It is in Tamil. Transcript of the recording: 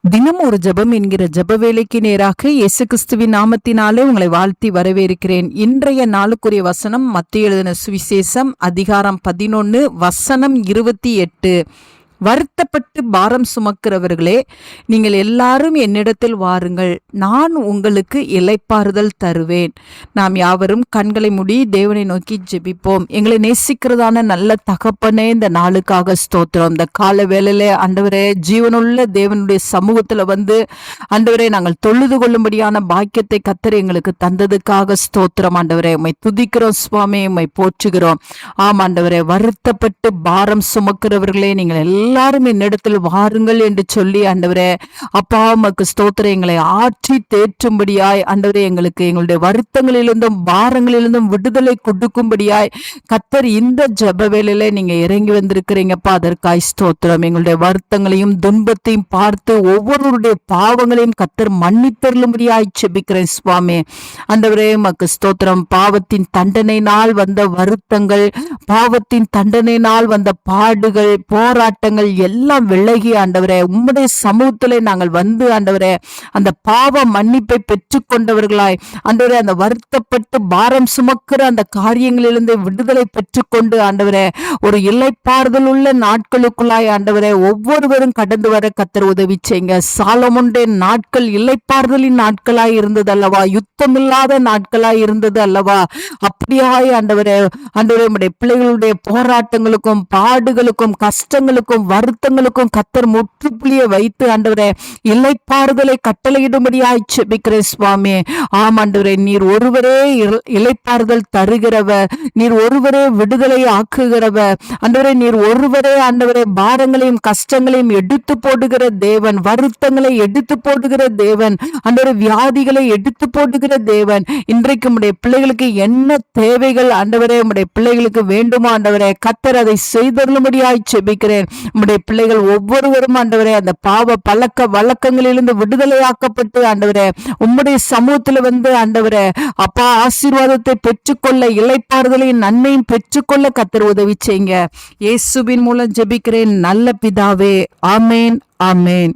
தினம் ஒரு ஜெபம் என்கிற ஜெப வேலைக்கு நேராக இயேசு கிறிஸ்துவின் நாமத்தினாலே உங்களை வாழ்த்தி வரவேற்கிறேன். இன்றைய நாளுக்குரிய வசனம் மத்தேயு எழுதின சுவிசேஷம் அதிகாரம் 11 வசனம் 28. வருத்தப்பட்டு பாரம் சுமக்கிறவர்களே, நீங்கள் எல்லாரும் என்னிடத்தில் வாருங்கள், நான் உங்களுக்கு இளைப்பாறுதல் தருவேன். நாம் யாவரும் கண்களை மூடி தேவனை நோக்கி ஜெபிப்போம். எங்களை நேசிக்கிறதான நல்ல தகப்பனே, இந்த நாளுக்காக ஸ்தோத்திரம். இந்த கால வேளையிலே ஆண்டவரே, ஜீவனுள்ள தேவனுடைய சமூகத்துல வந்து ஆண்டவரே, நாங்கள் தொழுது கொள்ளும்படியான பாக்கியத்தை கர்த்தர் எங்களுக்கு தந்ததுக்காக ஸ்தோத்திரம். ஆண்டவரே, உம்மை துதிக்கிறோம் சுவாமி, உம்மை போற்றுகிறோம். ஆம் ஆண்டவரே, வருத்தப்பட்டு பாரம் சுமக்கிறவர்களே, நீங்கள் எல்லாரும் என்னிடத்தில் வாருங்கள் என்று சொல்லி ஆண்டவரே, அப்பா உமக்கு ஸ்தோத்திரம். எங்களை ஆற்றி தேற்றும்படியாய் ஆண்டவரே, எங்களுக்கு எங்களுடைய வருத்தங்களிலிருந்தும் பாரங்களிலிருந்தும் விடுதலை கொடுக்கும்படியாய் கர்த்தர் இந்த ஜெப வேளையில நீங்க இறங்கி வந்திருக்கிறீங்கப்பா, அதற்காய் ஸ்தோத்திரம். எங்களுடைய வருத்தங்களையும் துன்பத்தையும் பார்த்து ஒவ்வொருவருடைய பாவங்களையும் கர்த்தர் மன்னித்தருளும்படியாய் ஜெபிக்கிறேன் சுவாமி. ஆண்டவரே உமக்கு ஸ்தோத்திரம். பாவத்தின் தண்டனையினால் வந்த வருத்தங்கள், பாவத்தின் தண்டனையினால் வந்த பாடுகள், போராட்டங்கள் எல்லாம் விலகி ஆண்டவரே, உம்முடைய சமூகத்திலே நாங்கள் வந்து ஆண்டவரே, அந்த பாவ மன்னிப்பை பெற்றுக்கொண்டவர்களாய் ஆண்டவரே, அந்த வருத்தப்பட்டு பாரம் சுமக்கிற அந்த காரியங்களிலிருந்து விடுதலை பெற்றுக்கொண்டு ஆண்டவரே, ஒரு இளைப்பாறுதல் உள்ள நாட்களுக்குள்ளாய் ஆண்டவரே, ஒவ்வொருவரும் கடந்து வர கர்த்தர் உதவி செய்யுங்க. சாலமோனுடைய நாட்கள் இளைப்பாறுதலின் நாட்களாய் இருந்தது அல்லவா, யுத்தமில்லாத நாட்களாய் இருந்தது அல்லவா. அப்படியாய் ஆண்டவரே, ஆண்டவரே உம்முடைய பிள்ளைகளுடைய போராட்டங்களுக்கும் பாடுகளுக்கும் கஷ்டங்களுக்கும் வருத்தங்களுக்கும் கர்த்தர் முற்றுப்புள்ளியை வைத்து ஆண்டவரே, இளைப்பாறுதலை கட்டளையிடும்படியாய் ஜெபிக்கிறேன் சுவாமி. ஆம் ஆண்டவரே, நீர் ஒருவரே இளைப்பாறுதல் தருகிறவர், நீர் ஒருவரே விடுதலை ஆக்குகிறவர் ஆண்டவரே, நீர் ஒருவரே ஆண்டவரே பாரங்களையும் கஷ்டங்களையும் எடுத்து போடுகிற தேவன், வருத்தங்களை எடுத்து போடுகிற தேவன் ஆண்டவரே, வியாதிகளை எடுத்து போடுகிற தேவன். இன்றைக்கு உம்முடைய பிள்ளைகளுக்கு என்ன தேவைகள் ஆண்டவரே உம்முடைய பிள்ளைகளுக்கு வேண்டுமோ ஆண்டவரே, கர்த்தர் அதை செய்தருளும்படியாய் ஜெபிக்கிறேன். உம்முடைய பிள்ளைகள் ஒவ்வொருவரும் ஆண்டவரே, அந்த பாவ பழக்க வழக்கங்களிலிருந்து விடுதலையாக்கப்பட்டு ஆண்டவரே, உம்முடைய சமூகத்தில் வந்து ஆண்டவரே, அப்பா ஆசீர்வாதத்தை பெற்றுக்கொள்ள, இளைப்பாறுதலையும் நன்மையும் பெற்றுக்கொள்ள கர்த்தர் உதவி செய்யுங்க. இயேசுவின் மூலம் ஜெபிக்கிறேன் நல்ல பிதாவே. ஆமேன், ஆமேன்.